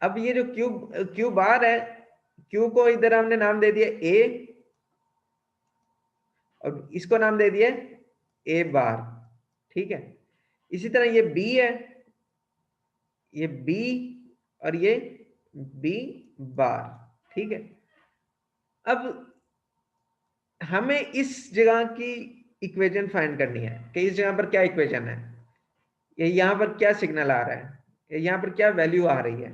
अब ये जो क्यू बार है, क्यू को इधर हमने नाम दे दिया ए और इसको नाम दे दिया ए बार, ठीक है। इसी तरह ये बी है, ये बी और ये बी बार, ठीक है। अब हमें इस जगह की इक्वेशन फाइंड करनी है कि इस जगह पर क्या इक्वेशन है, ये यहां पर क्या सिग्नल आ रहा है, यहां पर क्या वैल्यू आ रही है।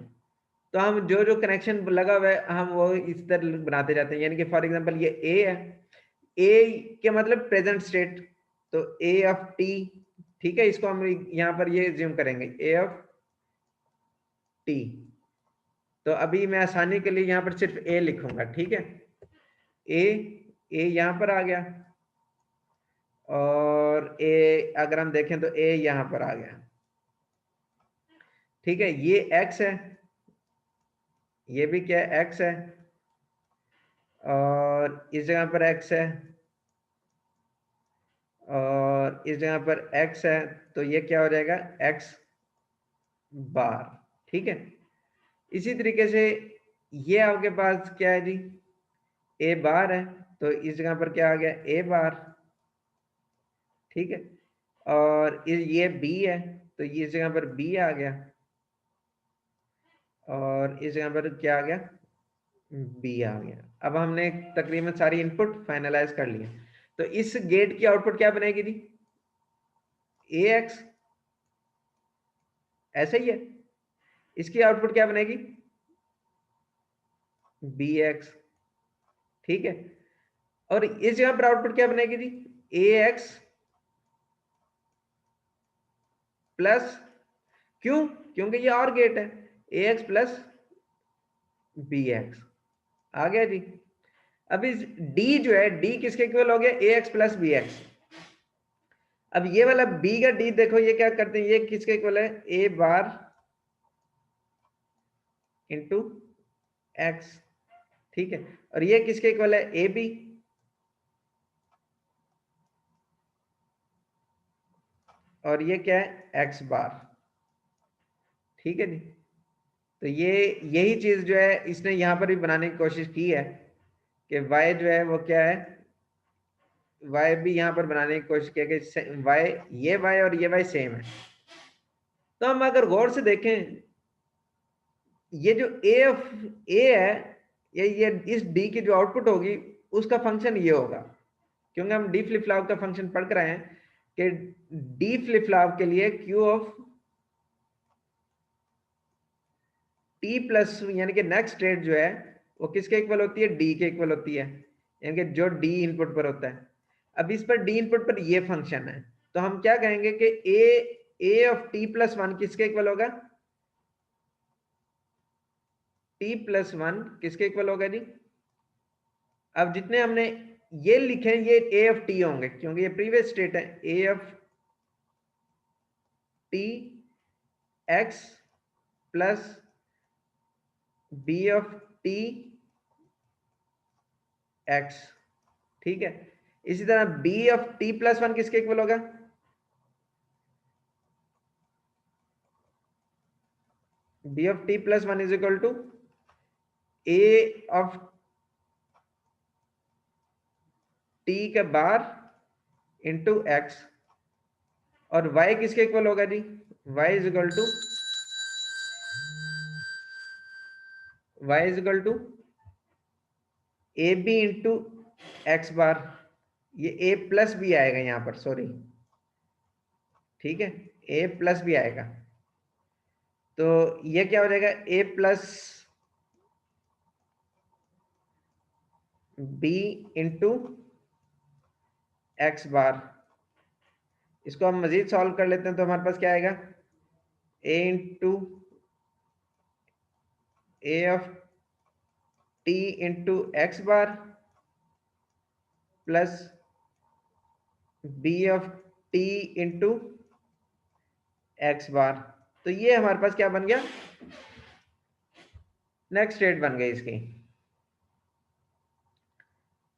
तो हम जो जो कनेक्शन लगा हुआ है हम वो इस तरह बनाते जाते हैं। यानी कि फॉर एग्जांपल ये ए है, ए के मतलब प्रेजेंट स्टेट, तो ए ऑफ टी, ठीक है। इसको हम यहां पर ये ज्यूम करेंगे ए ऑफ टी। तो अभी मैं आसानी के लिए यहां पर सिर्फ ए लिखूंगा, ठीक है। ए यहां पर आ गया और ए अगर हम देखें तो ए यहां पर आ गया, ठीक है। ये एक्स है, ये भी क्या है, एक्स है, और इस जगह पर एक्स है और इस जगह पर एक्स है, तो ये क्या हो जाएगा, एक्स बार, ठीक है। इसी तरीके से ये आपके पास क्या है जी, ए बार है, तो इस जगह पर क्या आ गया, ए बार, ठीक है। और ये बी है, तो ये इस जगह पर बी आ गया और इस जगह पर क्या आ गया, बी आ गया। अब हमने तकरीबन सारी इनपुट फाइनलाइज कर ली है। तो इस गेट की आउटपुट क्या बनेगी जी, ए एक्स, ऐसा ही है। इसकी आउटपुट क्या बनेगी, बी एक्स, ठीक है। और इस जगह पर आउटपुट क्या बनेगी जी, ए एक्स प्लस, क्यों, क्योंकि ये और गेट है, A x plus B x, आ गया जी। अब इस डी जो है, डी किसके इक्वल हो गया, ए एक्स प्लस बी एक्स। अब ये वाला बी का डी देखो, ये क्या करते हैं, ये किसके इक्वल है, ए बार इंटू एक्स, ठीक है। और ये किसके इक्वल है, ए बी, और ये क्या है, एक्स बार, ठीक है जी। तो ये यही चीज जो है इसने यहां पर भी बनाने की कोशिश की है कि y जो है वो क्या है, y भी यहां पर बनाने की कोशिश की है कि y, ये y और ये y सेम है। तो हम अगर गौर से देखें, ये जो ए है, ये इस डी की जो आउटपुट होगी उसका फंक्शन ये होगा, क्योंकि हम डी फ्लिप फ्लॉप का फंक्शन पढ़ कर आए हैं कि डी फ्लिप फ्लॉप के लिए क्यू ऑफ टी प्लस, यानी कि नेक्स्ट स्टेट जो है वो किसके इक्वल होती है, डी के इक्वल होती है, यानी कि जो डी इनपुट पर होता है। अब इस पर डी इनपुट पर ये फंक्शन है, तो हम क्या कहेंगे कि ए ऑफ टी प्लस वन किसके इक्वल होगा, टी प्लस वन किसके इक्वल होगा जी। अब जितने हमने ये लिखे हैं ये ए ऑफ टी होंगे, क्योंकि ये प्रीवियस स्टेट है, a of t x plus b of t x, ठीक है। इसी तरह b of T plus one किसके इक्वल होगा, b of T plus one is equal to a of t के बार इंटू एक्स, और y किसके इक्वल होगा जी, y is equal to a b into x bar, ये a प्लस भी आएगा यहां पर, सॉरी, ठीक है, a प्लस भी आएगा। तो ये क्या हो जाएगा, a plus b into x bar. इसको हम मजीद सॉल्व कर लेते हैं तो हमारे पास क्या आएगा, a into a of t into x bar plus b of t into x bar. तो ये हमारे पास क्या बन गया, नेक्स्ट स्टेट बन गई इसकी।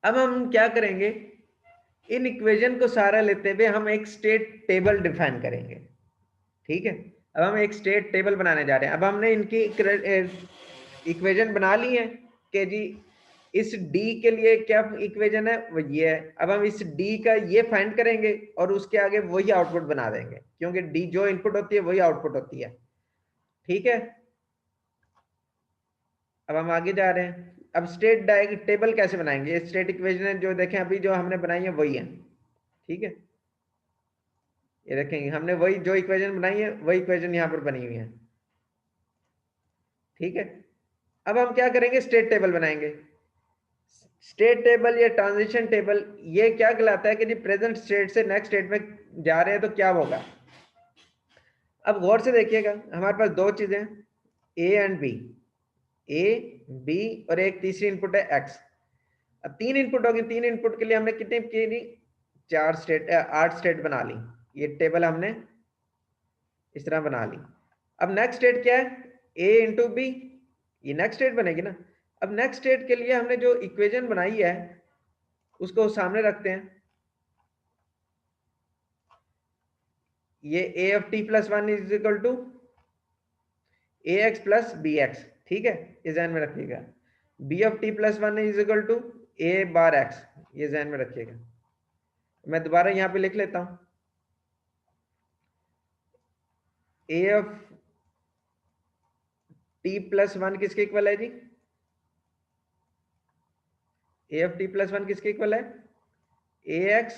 अब हम क्या करेंगे, इन इक्वेशन को सारा लेते हुए हम एक स्टेट टेबल डिफाइन करेंगे, ठीक है। अब हम एक स्टेट टेबल बनाने जा रहे हैं। अब हमने इनकी इक्वेशन बना ली है कि जी इस d के लिए क्या इक्वेशन है, वो ये है। अब हम इस d का ये फाइंड करेंगे और उसके आगे वही आउटपुट बना देंगे, क्योंकि d जो इनपुट होती है वही आउटपुट होती है। ठीक है, अब हम आगे जा रहे हैं। अब स्टेट टेबल कैसे बनाएंगे, ये स्टेट इक्वेशन जो देखें अभी जो हमने बनाई है वही है। ठीक है, ये देखेंगे हमने वही जो इक्वेशन बनाई है वही इक्वेशन यहाँ पर बनी हुई है। ठीक है, अब हम क्या करेंगे, स्टेट टेबल बनाएंगे। स्टेट टेबल या ट्रांजिशन टेबल ये क्या कहलाता है कि जी प्रेजेंट स्टेट से नेक्स्ट स्टेट में जा रहे हैं तो क्या होगा। अब गौर से देखिएगा, हमारे पास दो चीजें A and B, A B और एक तीसरी इनपुट है एक्स। अब तीन इनपुट होगी, तीन इनपुट के लिए हमने कितने की ली, 8 स्टेट बना ली। ये टेबल हमने इस तरह बना ली। अब नेक्स्ट स्टेट क्या है, ए इंटू बी, ये नेक्स्ट स्टेट बनेगी ना। अब नेक्स्ट स्टेट के लिए हमने जो इक्वेशन बनाई है उसको सामने रखते हैं। ये a of T plus one is equal to a x plus B x. ठीक है, ये ध्यान में रखिएगा। B of T plus one is equal to a bar x, ये ध्यान में रखिएगा। मैं दोबारा यहां पे लिख लेता हूं, A of T plus one किसके इक्वल है जी, A of T plus one किसके इक्वल है, A x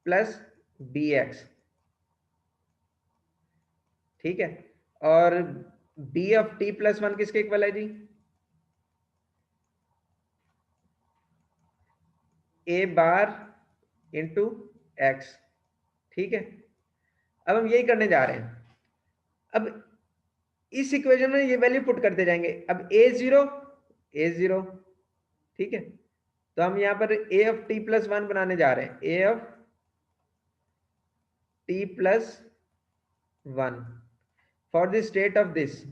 plus B x. ठीक है, और B of T plus one किसके इक्वल है जी, ए बार इंटू एक्स। ठीक है, अब हम यही करने जा रहे हैं। अब इस इक्वेशन में ये वैल्यू पुट करते जाएंगे। अब ए जीरो, ए जीरो। ठीक है, तो हम यहां पर a of T plus one बनाने जा रहे हैं, a of T plus one for the state of this.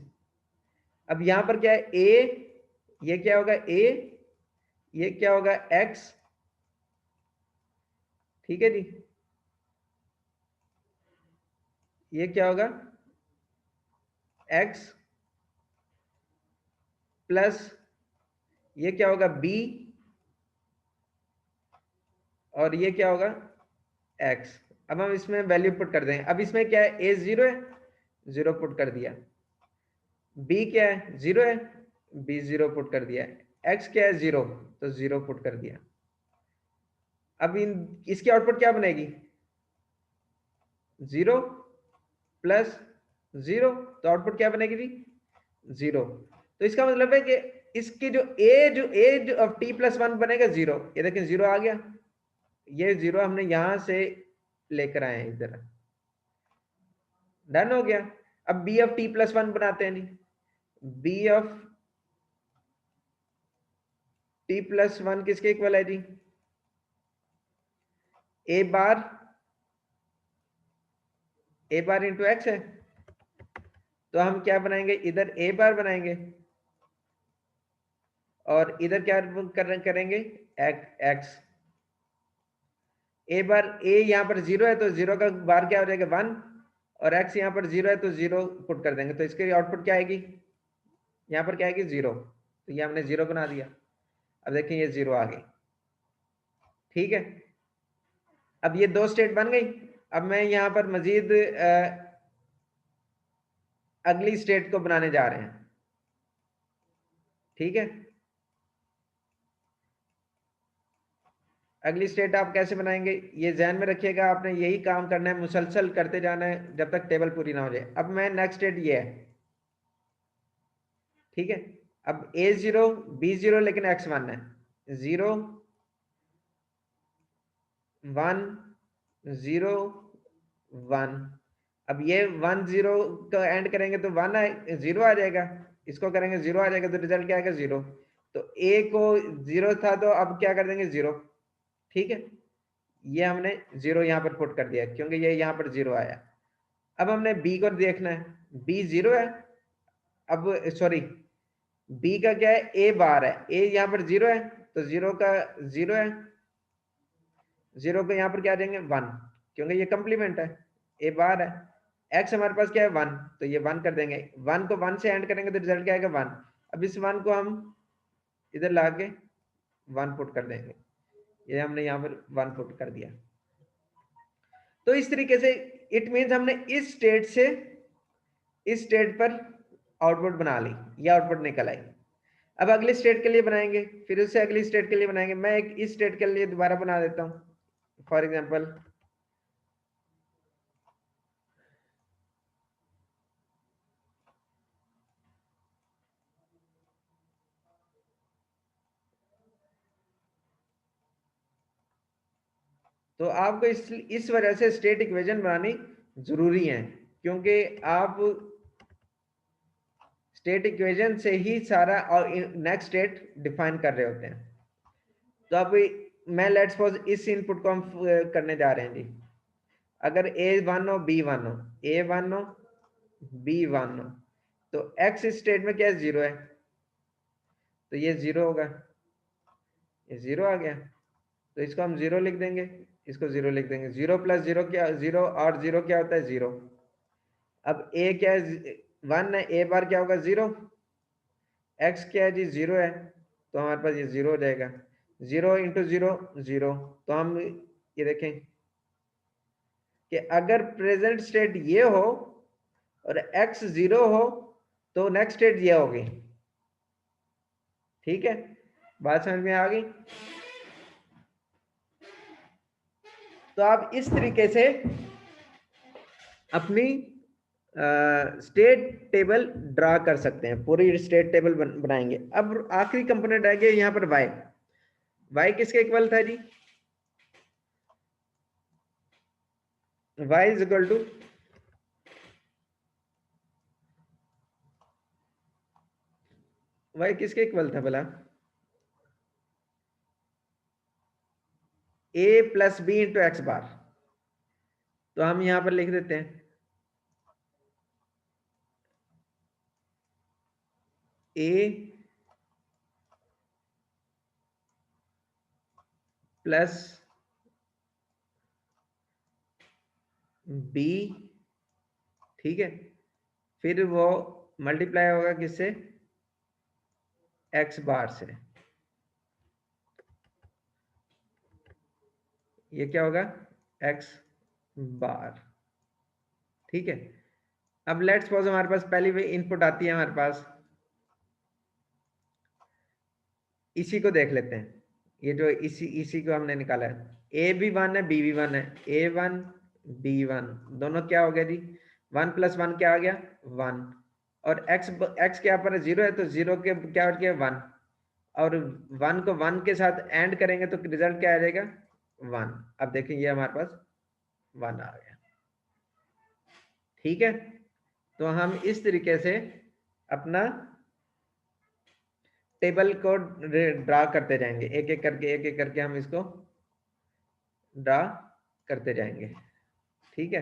अब यहां पर क्या है, ए, ये क्या होगा ए, ये क्या होगा एक्स। ठीक है जी, ये क्या होगा x प्लस ये क्या होगा b, और ये क्या होगा x। अब हम इसमें वैल्यू पुट कर देंगे। अब इसमें क्या है, a जीरो है, जीरो पुट कर दिया। b क्या है, जीरो है, b जीरो पुट कर दिया। x क्या है, जीरो, तो जीरो पुट कर दिया। अब इसकी आउटपुट क्या बनेगी, जीरो प्लस जीरो, तो आउटपुट क्या बनेगी जी, जीरो। तो इसका मतलब है कि इसकी जो H of T plus one बनेगा जीरो। ये देखें जीरो आ गया, ये जीरो हमने यहां से लेकर आए हैं इधर, डन हो गया। अब B of T plus one बनाते हैं नहीं, B of T plus one किसके इक्वल है जी, ए बार इंटू एक्स है। तो हम क्या बनाएंगे, इधर ए बार बनाएंगे और इधर क्या करेंगे एक्स। ए बार, ए यहाँ पर जीरो है तो जीरो का बार क्या हो जाएगा वन, और एक्स यहाँ पर जीरो है तो जीरो पुट कर देंगे। तो इसकी आउटपुट क्या आएगी, यहाँ पर क्या आएगी जीरो, तो ये हमने जीरो बना दिया। अब देखें ये जीरो आ गई। ठीक है, अब ये दो स्टेट बन गई। अब मैं यहाँ पर मजीद अगली स्टेट को बनाने जा रहे हैं। ठीक है, अगली स्टेट आप कैसे बनाएंगे, ये ध्यान में रखिएगा। आपने यही काम करना है, मुसलसल करते जाना है जब तक टेबल पूरी ना हो जाए। अब मैं नेक्स्ट स्टेट ये है। ठीक है, अब ए जीरो बी जीरो लेकिन एक्स वन है, जीरो वन जीरो वन। अब ये वन जीरो का एंड करेंगे तो वन जीरो आ जाएगा, इसको करेंगे जीरो आ जाएगा, तो रिजल्ट क्या आएगा जीरो। तो ए को जीरो था तो अब क्या कर देंगे जीरो। ठीक है, ये हमने जीरो यहाँ पर पुट कर दिया क्योंकि ये यहाँ पर जीरो आया। अब हमने बी को देखना है, बी जीरो है। अब सॉरी, बी का क्या है, ए बार है, ए यहाँ पर जीरो है तो जीरो का जीरो है, जीरो को यहाँ पर क्या देंगे वन, क्योंकि ये कंप्लीमेंट है, ए बार है। x हमारे पास क्या है 1, तो ये 1 कर देंगे, 1 को 1 से एंड करेंगे तो रिजल्ट क्या आएगा 1। अब इस 1 को हम इधर ला के 1 पुट कर देंगे, ये हमने यहाँ पर 1 पुट कर दिया। तो इस तरीके से इट मीन्स हमने इस स्टेट से इस स्टेट पर आउटपुट बना ली, ये आउटपुट निकल आई। अब अगले स्टेट के लिए बनाएंगे, फिर उससे अगली स्टेट के लिए बनाएंगे। मैं एक इस स्टेट के लिए दोबारा बना देता हूं, फॉर एग्जांपल तो आपको इस वजह से स्टेट इक्वेशन बनानी जरूरी है, क्योंकि आप स्टेट इक्वेशन से ही सारा और नेक्स्ट स्टेट डिफाइन कर रहे होते हैं। तो अब मैं लेट्स सपोज इस इनपुट को हम करने जा रहे हैं जी। अगर A1 हो B1 हो, A1 हो B1 हो, तो x स्टेट में क्या 0 है, तो ये 0 होगा, ये 0 आ गया, तो इसको हम 0 लिख देंगे, इसको 0 लिख देंगे। 0 प्लस 0 क्या 0, और 0 क्या होता है 0। अब a क्या है 1 है, a बार क्या होगा 0, x क्या है जी 0 है, तो हमारे पास ये 0 हो जाएगा। 0 इंटू 0 0, तो हम ये देखें कि अगर प्रेजेंट स्टेट ये हो और x 0 हो तो नेक्स्ट स्टेट ये होगी। ठीक है, बात समझ में आ गई। तो आप इस तरीके से अपनी स्टेट टेबल ड्रा कर सकते हैं, पूरी स्टेट टेबल बनाएंगे। अब आखिरी कंपोनेंट रह गया यहाँ पर y। y किसके इक्वल था जी, y is equal to y किसके इक्वल था भला, a plus b into x bar. तो हम यहां पर लिख देते हैं a प्लस बी, ठीक है, फिर वो मल्टीप्लाई होगा किससे, एक्स बार से। ये क्या होगा एक्स बार, ठीक है। अब लेट्स सपोज हमारे पास पहली भी इनपुट आती है हमारे पास, इसी को देख लेते हैं। ये जो इसी को हमने निकाला है, ए भी 1 है बी भी 1 है, A1 B1 दोनों क्या हो गया जी, 1 प्लस 1 क्या आ गया 1, और x क्या पर 0 है, तो 0 के क्या हो गया 1, और 1 को 1 के साथ एंड करेंगे तो रिजल्ट क्या आ जाएगा 1। अब देखें ये हमारे पास 1 आ गया, ठीक है। तो हम इस तरीके से अपना टेबल को ड्रा करते जाएंगे, एक एक करके हम इसको ड्रा करते जाएंगे, ठीक है।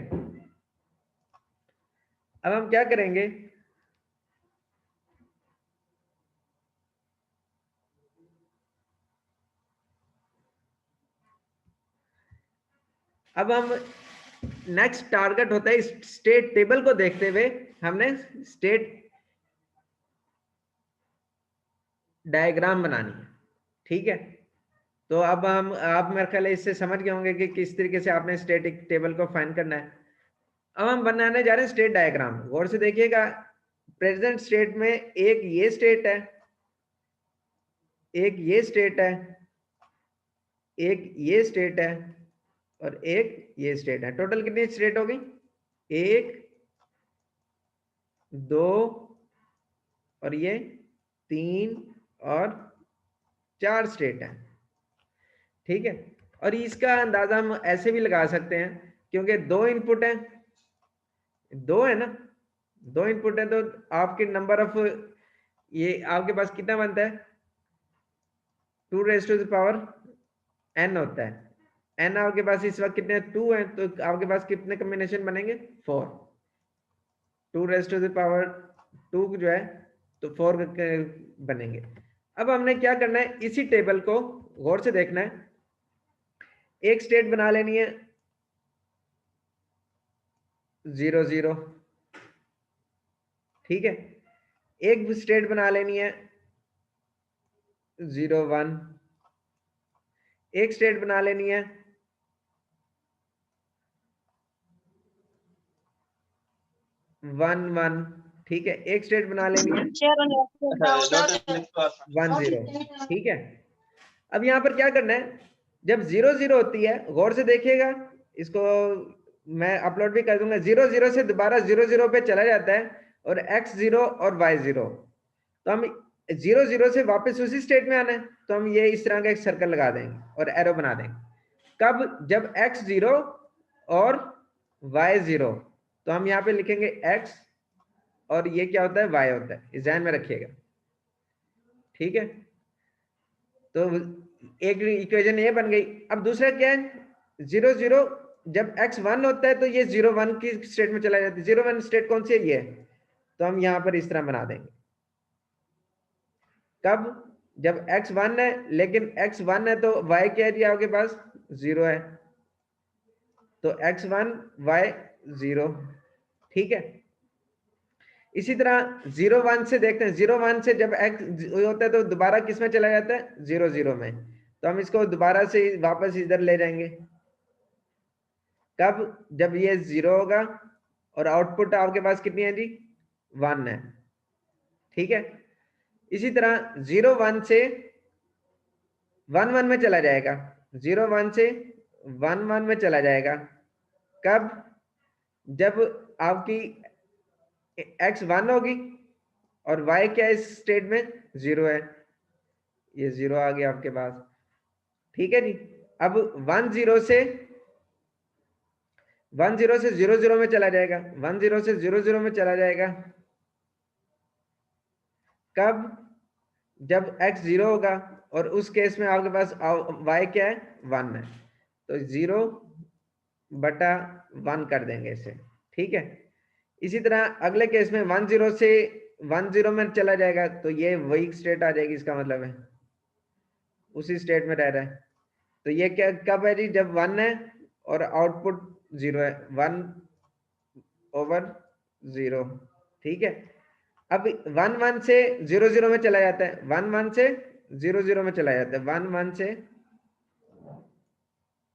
अब हम क्या करेंगे, अब हम नेक्स्ट टारगेट होता है स्टेट टेबल को देखते हुए हमने स्टेट डायग्राम बनानी है, ठीक है। तो अब हम आप मेरे ख्याल इससे समझ गए होंगे कि किस तरीके से आपने स्टेटिक टेबल को फाइंड करना है। अब हम बनाने जा रहे हैं स्टेट डायग्राम, गौर से देखिएगा। प्रेजेंट स्टेट में एक ये स्टेट है, एक ये स्टेट है, एक ये स्टेट है, और एक ये स्टेट है। टोटल कितनी स्टेट होगी, 1 2 और ये 3 और 4 स्टेट है, ठीक है। और इसका अंदाजा हम ऐसे भी लगा सकते हैं, क्योंकि 2 इनपुट है, 2 है ना, 2 इनपुट है, तो आपके नंबर ऑफ ये आपके पास कितना बनता है 2 raise to the power n होता है। n आपके पास इस वक्त कितने 2 है, तो आपके पास कितने कॉम्बिनेशन बनेंगे 4, 2 रेज़ टू द पावर 2 जो है तो 4 बनेंगे। अब हमने क्या करना है, इसी टेबल को गौर से देखना है, एक स्टेट बना लेनी है, 0 0, ठीक है। एक स्टेट बना लेनी है 0 1, एक स्टेट बना लेनी है 1 1, ठीक है। एक स्टेट बना लेनी है 1 0, ठीक है। अब यहां पर क्या करना है, जब 0 0 होती है, गौर से देखिएगा, इसको मैं अपलोड भी कर दूंगा। 0 0 से दोबारा 0 0 पे चला जाता है और x 0 और y 0, तो हम 0 0 से वापस उसी स्टेट में आना है, तो हम ये इस तरह का एक सर्कल लगा देंगे और एरो बना देंगे। कब? जब x 0 और y 0, तो हम यहाँ पे लिखेंगे x और ये क्या होता है, y होता है, इस ध्यान में रखिएगा, ठीक है। तो एक इक्वेशन ये बन गई। अब दूसरा क्या है, 0 0, जब x 1 होता है तो ये 0 1 की स्टेट में चला जाता है। 0 1 स्टेट कौन सी है, ये है, तो हम यहां पर इस तरह बना देंगे। कब? जब x 1 है, लेकिन x 1 है तो y क्या है आपके पास, 0 है, तो x 1 y 0, ठीक है। इसी तरह 0 1 से देखते हैं, 0 1 से जब x होता है तो दोबारा किस में चला जाता है, 0 0 में, तो हम इसको दोबारा से वापस इधर ले जाएंगे। कब? जब ये 0 होगा और आउटपुट आपके पास कितनी है जी, 1 है, ठीक है। इसी तरह 0 1 से 1 1 में चला जाएगा, 0 1 से 1 1 में चला जाएगा। कब? जब आपकी x 1 होगी और y क्या है इस स्टेट में, 0 है, ये 0 आ गया आपके पास, ठीक है जी। अब 1 0 से 0 0 में चला जाएगा, 1 0 से 0 0 में चला जाएगा। कब? जब x 0 होगा और उस केस में आपके पास y क्या है, 1 है, तो 0 बटा 1 कर देंगे इसे, ठीक है। इसी तरह अगले केस में 1 0 से 1 0 में चला जाएगा, तो ये वही स्टेट आ जाएगी, इसका मतलब है उसी स्टेट में रह रहा है। तो ये क्या कब है जी, जब 1 है और आउटपुट 0 है, 1 ओवर 0, ठीक है। अब 1 1 से 0 0 में चला जाता है, 1 1 से 0 0 में चला जाता है, 1 1 से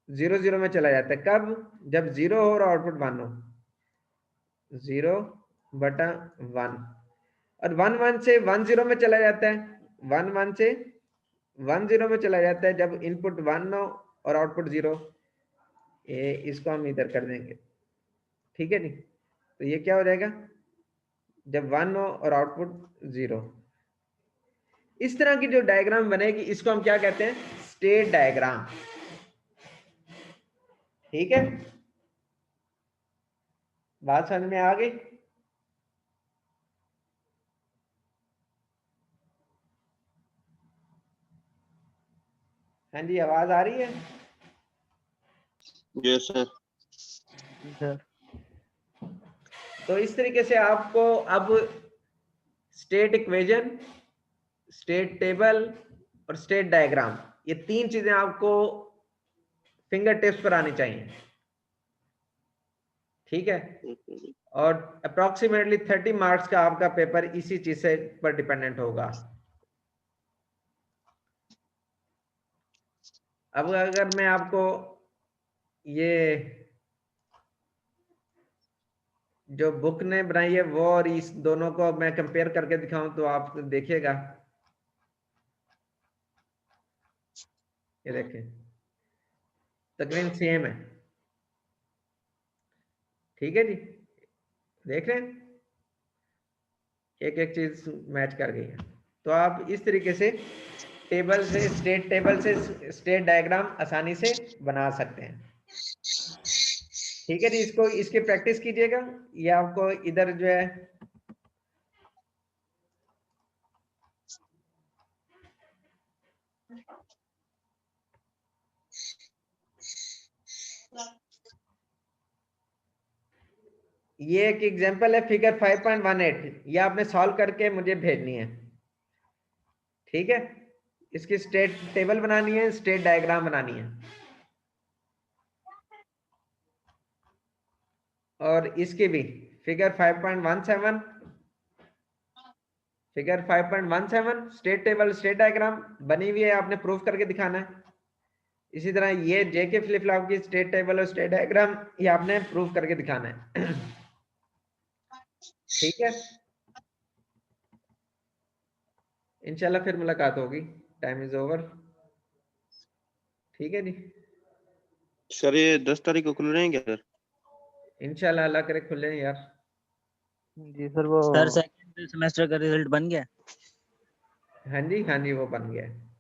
0 0 में चला जाता है। कब? जब 0 हो और आउटपुट 1 हो, 0 बटा 1, और 1 1 से 1 0 में चला जाता है, 1 1 से 1 0 में चला जाता है जब इनपुट 1 हो और आउटपुट 0। ये इसको हम इधर कर देंगे, ठीक है जी। तो ये क्या हो जाएगा, जब 1 हो और आउटपुट 0। इस तरह की जो डायग्राम बनेगी इसको हम क्या कहते हैं, स्टेट डायग्राम, ठीक है। बात समझ में आ गई? हाँ जी, आवाज आ रही है? Yes sir. तो इस तरीके से आपको अब स्टेट इक्वेशन, स्टेट टेबल और स्टेट डायग्राम, ये तीन चीजें आपको फिंगर टिप्स पर आनी चाहिए, ठीक है। और अप्रोक्सीमेटली 30 मार्क्स का आपका पेपर इसी चीज से पर डिपेंडेंट होगा। अब अगर मैं आपको ये जो बुक ने बनाई है वो और इस दोनों को मैं कंपेयर करके दिखाऊं तो आप देखिएगा, ये देखें तकरीबन सेम है, ठीक है जी। देख रहे हैं, एक एक चीज मैच कर गई है। तो आप इस तरीके से टेबल से, स्टेट टेबल से स्टेट डायग्राम आसानी से बना सकते हैं, ठीक है जी। इसको इसकी प्रैक्टिस कीजिएगा। ये आपको इधर जो है ये एक एग्जांपल है, फिगर 5.18, ये आपने सॉल्व करके मुझे भेजनी है, ठीक है। इसकी स्टेट टेबल बनानी है, स्टेट डायग्राम बनानी है। और इसके भी figure 5.17 state table state diagram बनी हुई है, आपने प्रूफ करके दिखाना है। इसी तरह ये जेके फ्लिप फ्लॉप की स्टेट टेबल और स्टेट डायग्राम ये आपने प्रूफ करके दिखाना है। ठीक है, इंशाल्लाह फिर मुलाकात होगी। Time is over. ठीक है जी, सर ये 10 तारीख को खुल रहे हैं क्या सर? इंशाल्लाह अल्लाह करे खुले यार। जी सर, वो सर सेकंड सेमेस्टर का रिजल्ट बन गया? हाँ जी वो बन गया है।